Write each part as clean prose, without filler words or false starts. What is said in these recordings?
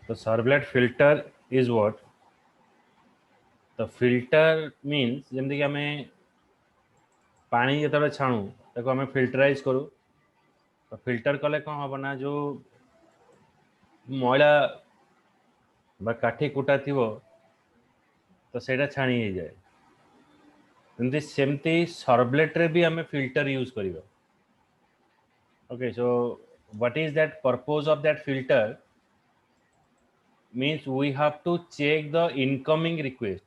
The servlet filter is what? The filter means जमती कि हमें पानी जो छाणु ताको हमें फिल्टराइज करूँ तो फिल्टर कले कौन हम ना जो मैला काठी कुटा थी तो सेटा छाणी हो जाए एमती सेमती सर्वलेट रे भी हमें फिल्टर यूज करिवो okay so what is that purpose of that filter means we have to check the incoming request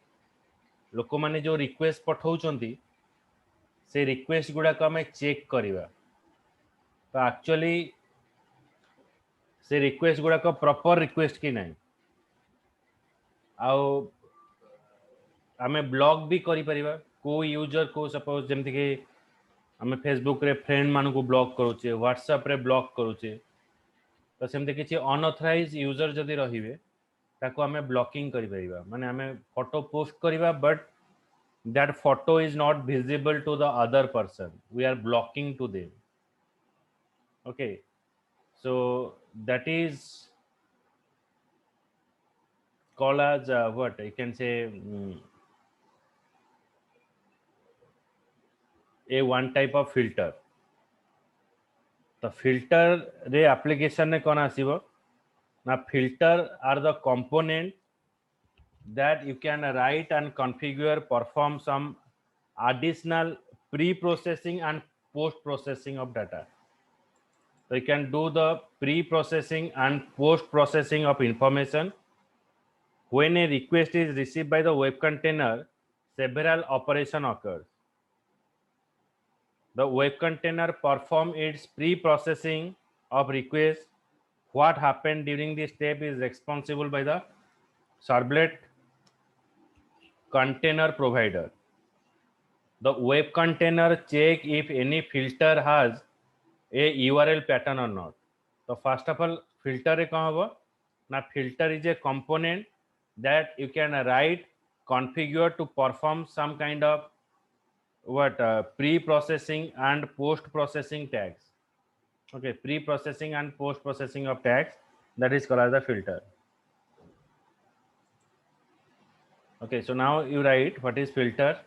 लोक माने जो रिक्वेस्ट पठाउचंती से रिक्वेस्ट गुडा को हमें चेक करिवा तो एक्चुअली से रिक्वेस्ट गुडा को प्रॉपर रिक्वेस्ट की नहीं आउ आमे ब्लॉक भी करि परिबा को यूजर को सपोज जेमति कि आमे फेसबुक रे फ्रेंड मान को ब्लॉक करूचे व्हाट्सएप रे ब्लॉक करूचे तो सेमते किछि अनऑथराइज यूजर जदि रहिबे ताको आमे ब्लॉकिंग करि परिबा माने आमे फोटो पोस्ट करिबा but that photo is not visible to the other person, we are blocking to them. Okay, so that is called as what you can say a one type of filter. The filter रे application ने कौन आसीबो ना filter are the component that you can write and configure perform some additional pre-processing and post-processing of data. So you can do the pre-processing and post-processing of information. When a request is received by the web container, several operation occurs. The web container perform its pre-processing of request. What happened during this step is responsible by the servlet container provider. The web container check if any filter has a URL pattern or not. So first of all, filter is कहाँ now filter is a component that you can write configure to perform some kind of what pre-processing and post-processing tags. Okay, pre-processing and post-processing of tags, that is called as the filter. Okay, so now you write what is filter.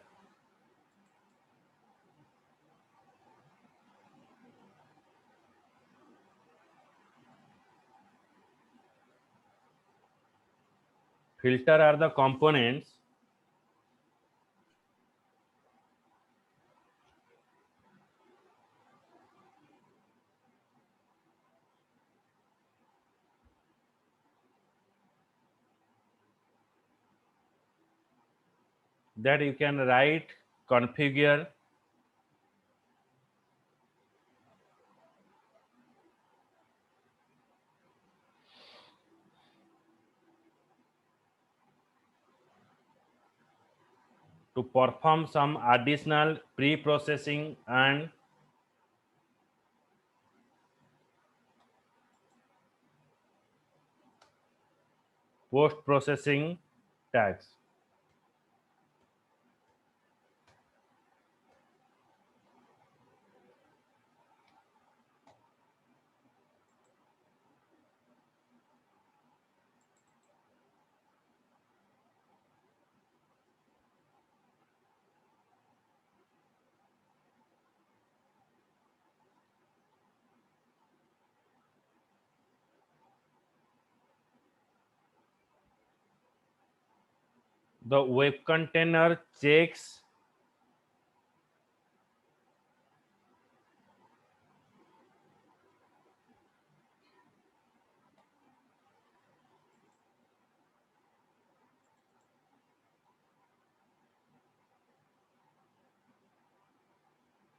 Filter are the components that you can write, configure, to perform some additional pre-processing and post-processing tags. The web container checks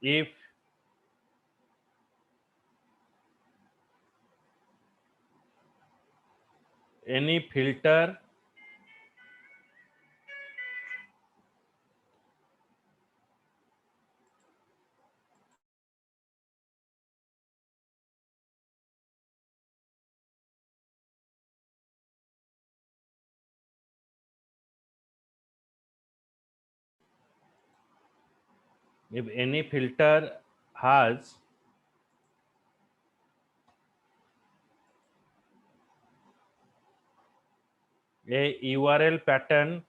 if any filter if any filter has a URL pattern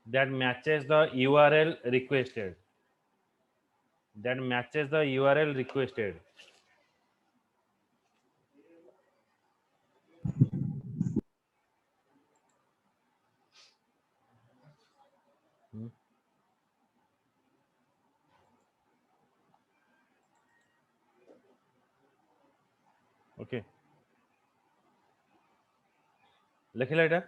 that matches the URL requested. That matches the URL requested. Okay. लिखिला এটা?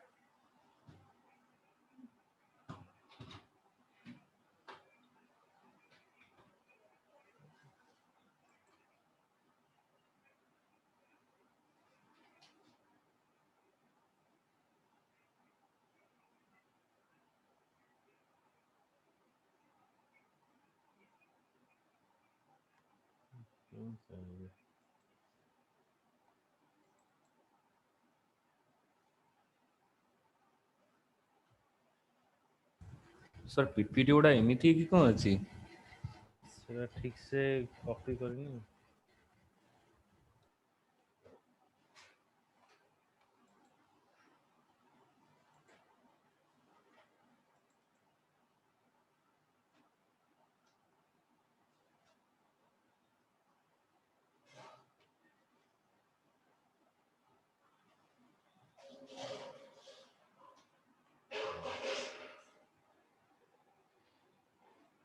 Sir PPT गुड़ा एमती कि कौन अच्छी সেটা ঠিক সে copy করিনি।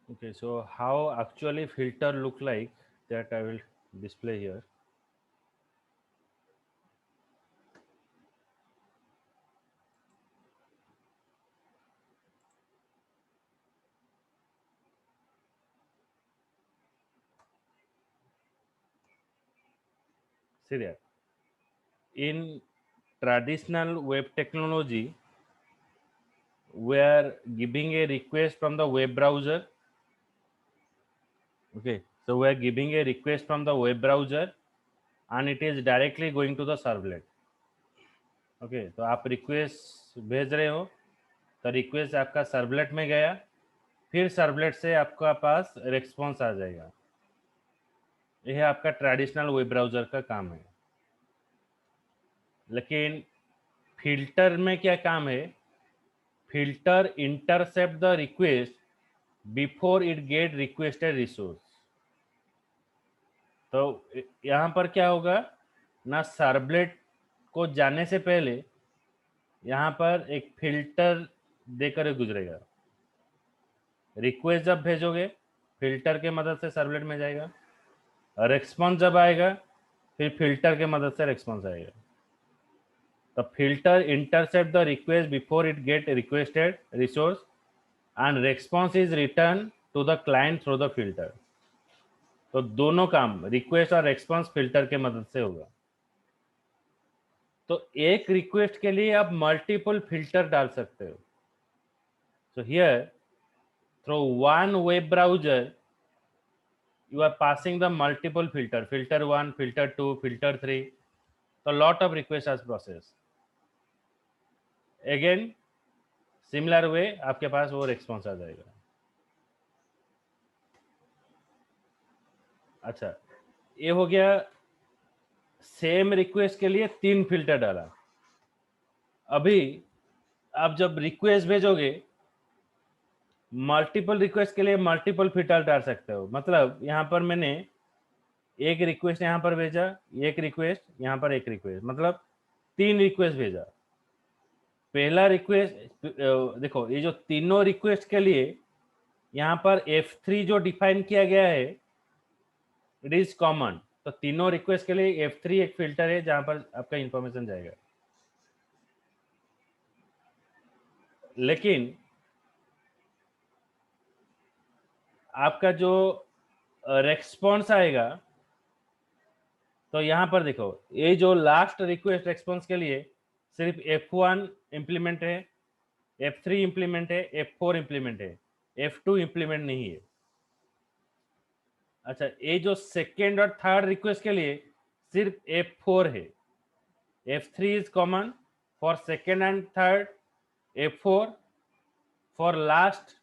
Okay, so how actually filter look like, that I will display here. See there. In traditional web technology, we are giving a request from the web browser. Okay, so we are giving a request from the web browser and it is directly going to the servlet. Okay, तो आप request भेज रहे हो तो request आपका servlet में गया, फिर सर्वलेट से आपका पास रिस्पॉन्स आ जाएगा। यह आपका ट्रेडिशनल वेब ब्राउज़र का काम है। लेकिन फिल्टर में क्या काम है? Filter intercept the request before it get requested resource. तो यहाँ पर क्या होगा ना, सर्वलेट को जाने से पहले यहाँ पर एक फिल्टर देकर गुजरेगा। रिक्वेस्ट जब भेजोगे फिल्टर के मदद से सर्वलेट में जाएगा, रिस्पॉन्स जब आएगा फिर फिल्टर के मदद से रिस्पॉन्स आएगा। The filter intercept the request before it get requested resource and response is returned to the client through the filter. तो दोनों काम रिक्वेस्ट और रेस्पॉन्स फिल्टर के मदद से होगा। तो एक रिक्वेस्ट के लिए आप मल्टीपल फिल्टर डाल सकते हो। So here through one web browser you are passing the multiple filter, filter 1, filter 2, filter 3. So lot of requests as processed. Again similar way आपके पास वो रिस्पॉन्स आ जाएगा। अच्छा, ये हो गया सेम रिक्वेस्ट के लिए 3 फिल्टर डाला। अभी आप जब रिक्वेस्ट भेजोगे मल्टीपल रिक्वेस्ट के लिए मल्टीपल फिल्टर डाल सकते हो। मतलब यहाँ पर मैंने एक रिक्वेस्ट यहाँ पर भेजा, एक रिक्वेस्ट यहाँ पर, एक रिक्वेस्ट, मतलब 3 रिक्वेस्ट भेजा। पहला रिक्वेस्ट देखो, ये जो तीनों रिक्वेस्ट के लिए यहाँ पर F3 जो डिफाइन किया गया है इट इज कॉमन। तो तीनों रिक्वेस्ट के लिए F3 एक फिल्टर है जहां पर आपका इंफॉर्मेशन जाएगा। लेकिन आपका जो रेस्पॉन्स आएगा, तो यहाँ पर देखो ये जो लास्ट रिक्वेस्ट रेस्पॉन्स के लिए सिर्फ F1 इम्प्लीमेंट है, F3 इम्प्लीमेंट है, F4 इम्प्लीमेंट है, F2 इम्प्लीमेंट नहीं है। अच्छा, ये जो सेकेंड और थर्ड रिक्वेस्ट के लिए सिर्फ F4 है। F3 is common for second and third, F4 for last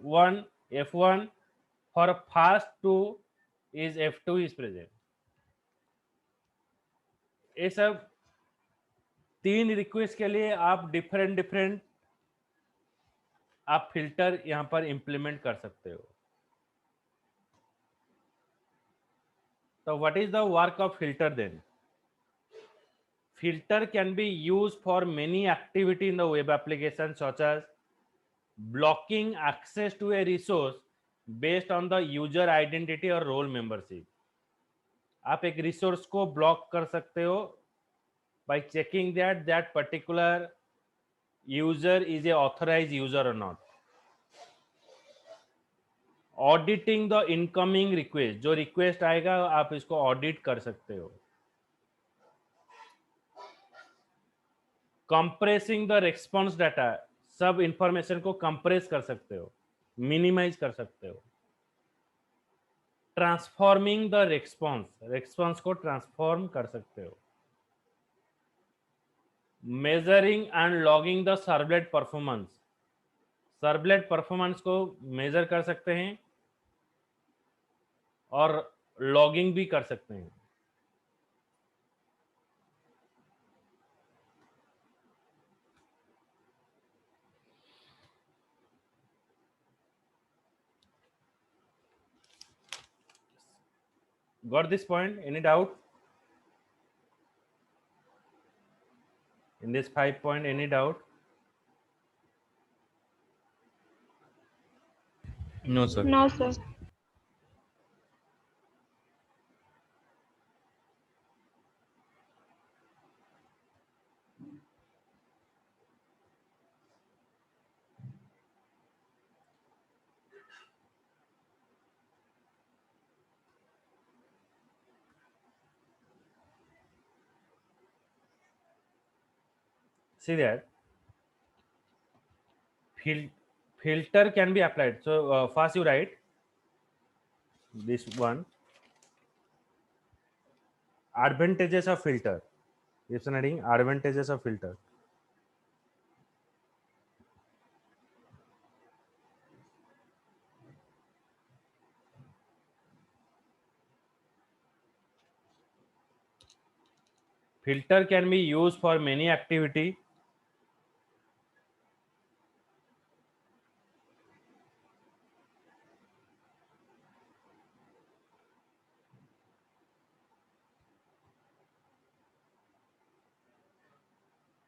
one, F1 for first two is F2 is present. ये सब 3 रिक्वेस्ट के लिए आप डिफरेंट आप फिल्टर यहां पर इंप्लीमेंट कर सकते हो. तो what is the work of filter then? Filter can be used for many activity in the web application, such as blocking access to a resource based on the user identity or role membership. आप एक resource को block कर सकते हो by checking that that particular user is a authorized user or not. Auditing the incoming request, जो request आएगा आप इसको ऑडिट कर सकते हो. कंप्रेसिंग द रिस्पॉन्स डाटा, सब इंफॉर्मेशन को कंप्रेस कर सकते हो, मिनिमाइज कर सकते हो. ट्रांसफॉर्मिंग द रिस्पॉन्स को ट्रांसफॉर्म कर सकते हो. Measuring and logging the servlet performance को मेजर कर सकते हैं और लॉगिंग भी कर सकते हैं. Got this point? Any doubt? In this 5 point, any doubt? No, sir. No, sir. See that filter can be applied. So first you write this one, advantages of filter. It's adding advantages of filter. Filter can be used for many activity.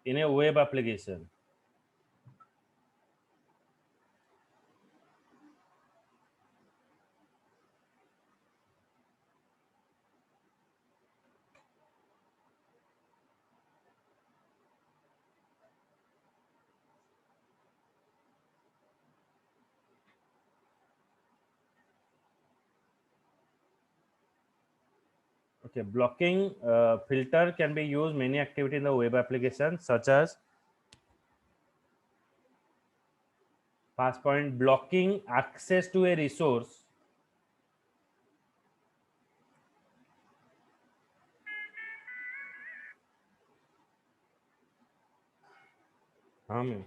In a web application. Okay, blocking filter can be used many activity in the web application, such as first point, blocking access to a resource हाँ मैं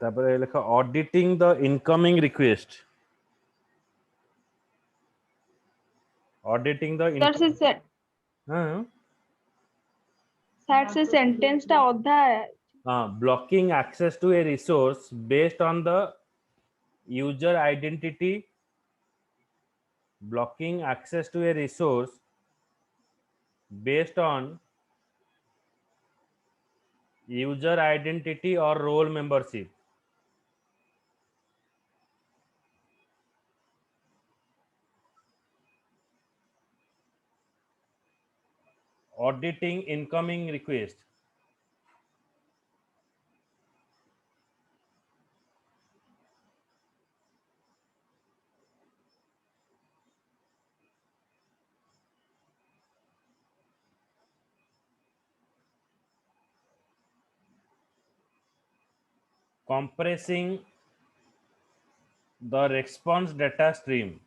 তারপরে লেখা auditing the incoming request, auditing the হ্যাঁ sir সে সেন্টেন্সটা অধা blocking access to a resource based on the user identity, blocking access to a resource based on user identity or role membership. Auditing incoming request, compressing the response data stream,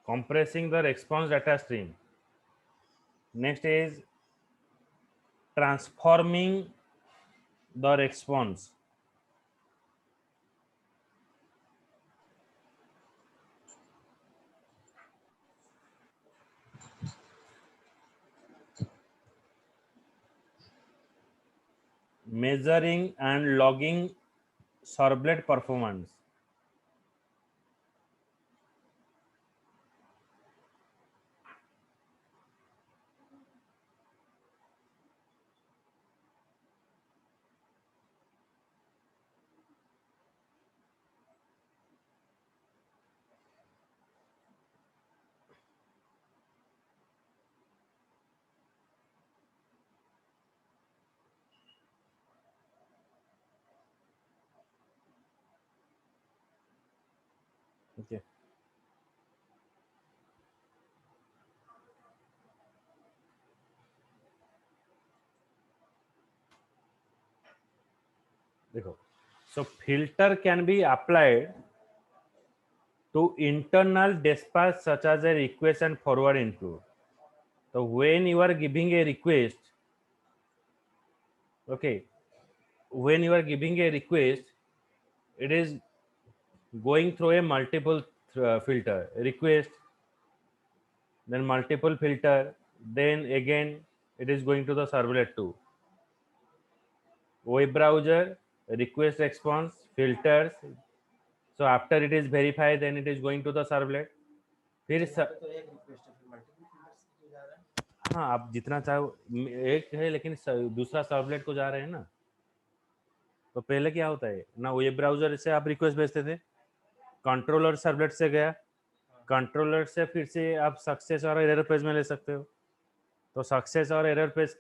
compressing the response data stream. Next is transforming the response, measuring and logging servlet performance, okay. देखो, so filter can be applied to internal dispatch such as a request and forward include. So when you are giving a request, okay, when you are giving a request, it is going through a multiple filter request, then multiple filter, then again it is going to the servlet 2, web browser, request response, filters. So after it is verified, then it is going to the servlet. फिर हाँ, आप जितना चाहो, एक है लेकिन दूसरा servlet को जा रहे हैं ना। तो पहले क्या होता है ना, वेब ब्राउजर से आप रिक्वेस्ट भेजते थे, कंट्रोलर सर्वलेट से गया, कंट्रोलर से फिर से आप सक्सेस और एरर पेज में ले सकते हो। तो सक्सेस और एरर पेज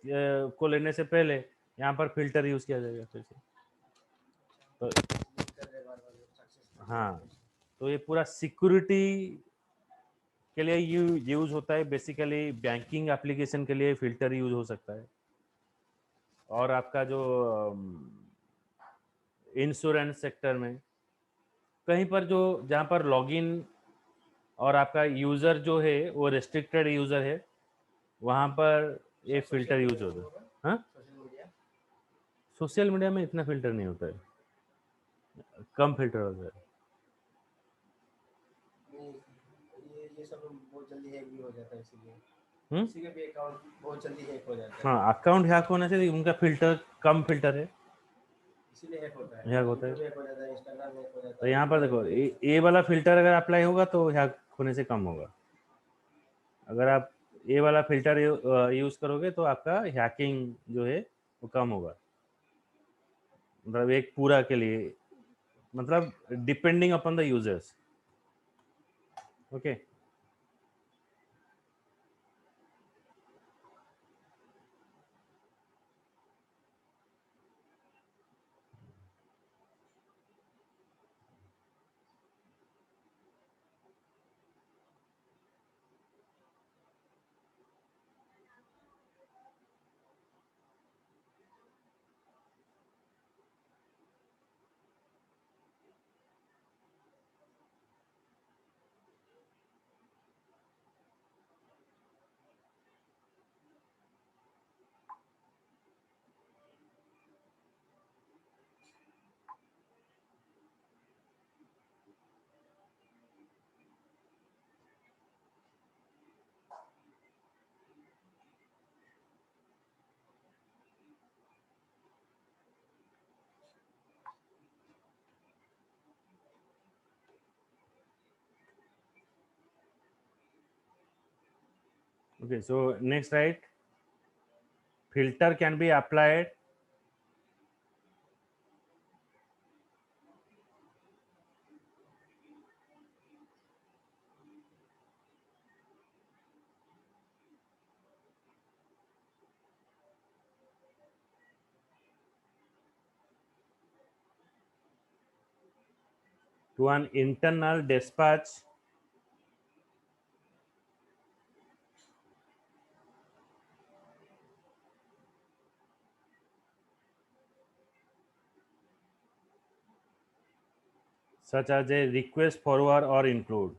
को लेने से पहले यहाँ पर फिल्टर यूज किया जाएगा फिर से। तो हाँ, तो ये पूरा सिक्योरिटी के लिए यूज होता है। बेसिकली बैंकिंग एप्लीकेशन के लिए फिल्टर यूज हो सकता है, और आपका जो इंश्योरेंस सेक्टर में कहीं पर जो जहाँ पर लॉगिन और आपका यूजर जो है वो रेस्ट्रिक्टेड यूजर है, वहाँ पर ये फिल्टर यूज होता है। हाँ, सोशल मीडिया में इतना फिल्टर नहीं होता है, कम फिल्टर होता है। ये सब बहुत जल्दी हैक भी हो जाता है, इसलिए किसी का भी अकाउंट बहुत जल्दी हैक हो जाता है। हाँ, अकाउंट हैक होने से उनका फिल्टर कम फिल्टर है, इसीलिए हैक होता है। हैक होता है। हैक हो जाता है, इंस्टाग्राम हैक हो जाता है। तो यहाँ पर देखो, ये वाला फिल्टर अगर अप्लाई होगा तो हैक होने से कम होगा। अगर आप ये वाला फिल्टर यूज करोगे तो आपका हैकिंग जो है वो कम होगा। मतलब एक पूरा के लिए, मतलब depending upon the users. Okay, Okay, so next, right, filter can be applied to an internal dispatch such as a request forward or include.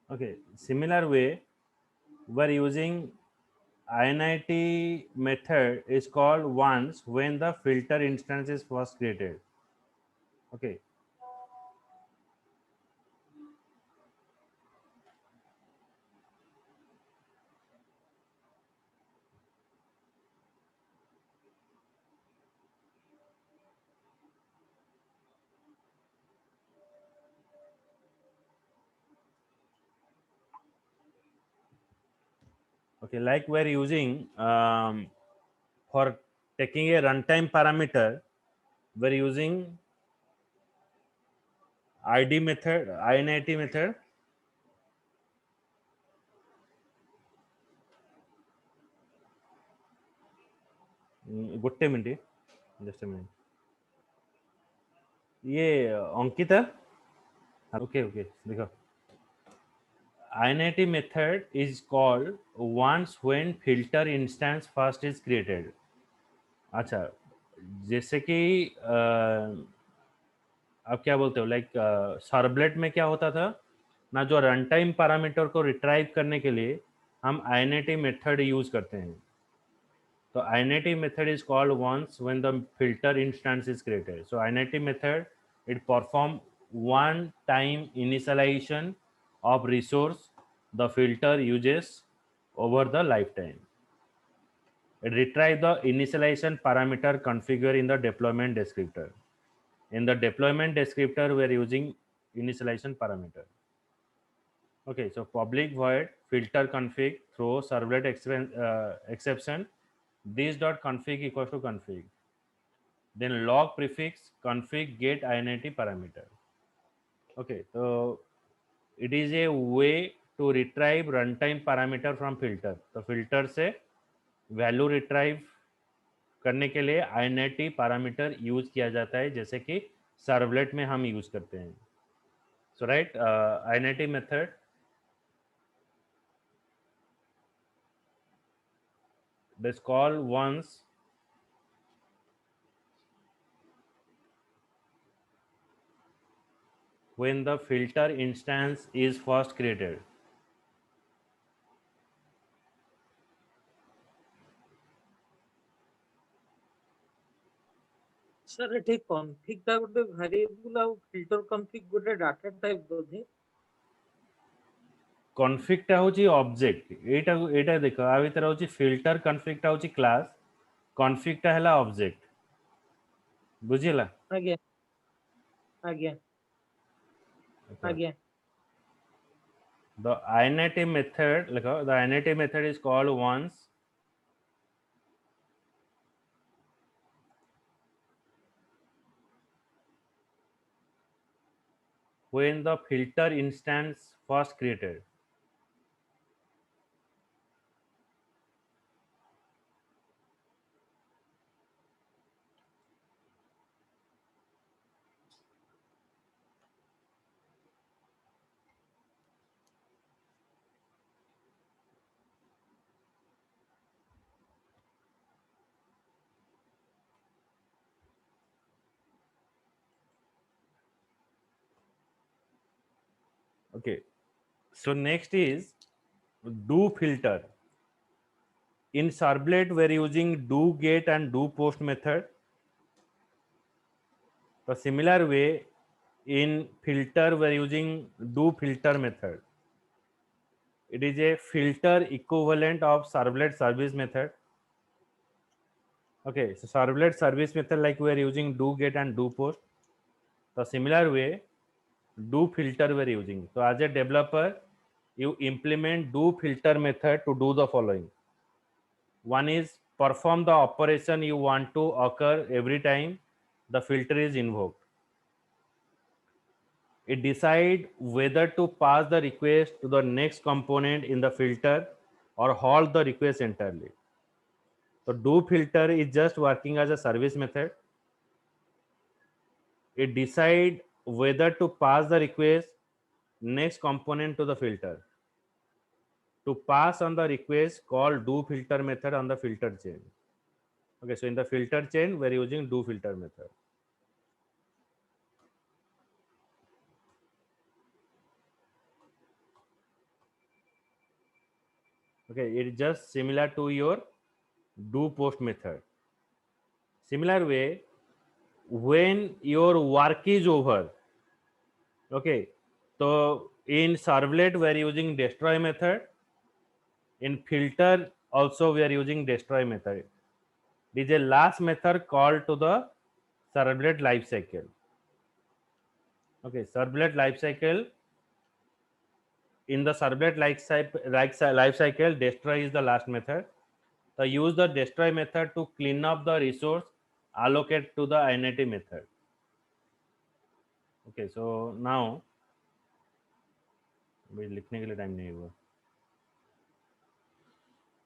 Okay, similar way, we're using INIT method is called once when the filter instance is first created. Okay, okay, like we're using for taking a runtime parameter, we're using ID method, INIT method. Gutte minute, just a minute, ये अंकित है. Okay okay, देखो, INIT method is called once when filter instance first is created. अच्छा, जैसे कि आप क्या बोलते हो, लाइक सर्वलेट में क्या होता था ना, जो रन टाइम पैरामीटर को रिट्राइव करने के लिए हम INIT मेथड यूज करते हैं. तो INIT method is called once when the filter instance is created. So INIT method, it perform one time initialization of resource the filter uses over the lifetime. It retrieve the initialization parameter configured in the deployment descriptor. In the deployment descriptor, we are using initialization parameter. Okay, so public void filter config throw servlet exception this dot config equals to config, then log prefix config get INIT parameter. Okay, so it is a way to retrieve runtime parameter from filter. तो filter से value retrieve करने के लिए INIT parameter use किया जाता है, जैसे कि सर्वलेट में हम यूज करते हैं. So right, INIT method this call once when the filter instance is first created. Sir ଏଠି config ଟା ଗୋଟେ variable ଆଉ filter config ଗୋଟେ data type ବୋଧେ. config ଟା ହଉଛି object, ଏଇଟା ଦେଖ, आ ଭିତରେ ହଉଛି filter, config ଟା ହଉଛି class, config ଟା ହେଲା object. ବୁଝିଲା? ଆଜ୍ଞା ଆଜ୍ଞା ଆଜ୍ଞା. The INIT method, देखो, the INIT method is called once when the filter instance first created. Okay, so next is do filter. In servlet we are using do get and do post method. The similar way in filter we are using do filter method. It is a filter equivalent of servlet service method. Okay, so servlet service method like we are using do get and do post. The similar way do filter we are using. So as a developer, you implement do filter method to do the following. One is perform the operation you want to occur every time the filter is invoked. It decide whether to pass the request to the next component in the filter or halt the request entirely. So do filter is just working as a service method. It decide whether to pass the request next component to the filter. To pass on the request, call do filter method on the filter chain. Okay, so in the filter chain we are using do filter method. Okay, it is just similar to your do post method. Similar way, when your work is over, okay, so in servlet we are using destroy method. In filter also we are using destroy method. It is a last method called to the servlet lifecycle. Okay, servlet lifecycle. In the servlet lifecycle, destroy is the last method. So use the destroy method to clean up the resource allocate to the init method. Okay, so now लिखने के लिए time नहीं हुआ.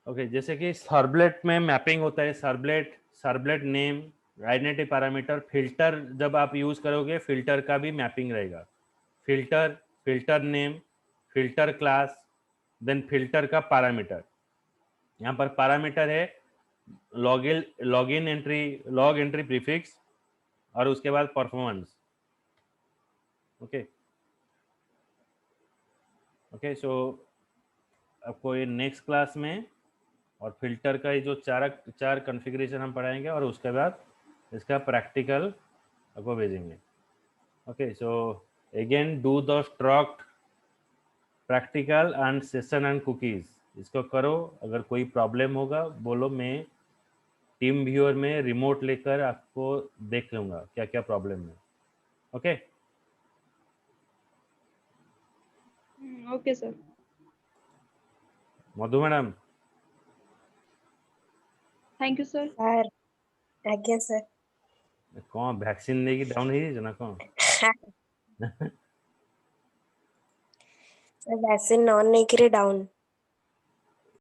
Okay, जैसे कि servlet में mapping होता है, servlet name, identity parameter, filter जब आप यूज करोगे फिल्टर का भी मैपिंग रहेगा. Filter name, filter class, then filter का पैरामीटर. यहाँ पर पैरामीटर है लॉग एंट्री प्रीफिक्स और उसके बाद परफॉर्मेंस. ओके, सो आपको ये नेक्स्ट क्लास में और फिल्टर का ये जो चार कॉन्फ़िगरेशन हम पढ़ाएंगे और उसके बाद इसका प्रैक्टिकल आपको भेजेंगे. Okay, so again do the struct practical and session and cookies. इसको करो. अगर कोई प्रॉब्लम होगा बोलो, मैं टीम व्यूअर में रिमोट लेकर आपको देख लूँगा क्या क्या प्रॉब्लम है. Okay okay sir. Madhu madam. Thank you sir. Sir आज्ञा सर. कौन वैक्सीन नेकी डाउन है ना कौन सर वैक्सीन नॉन नहीं करे डाउन.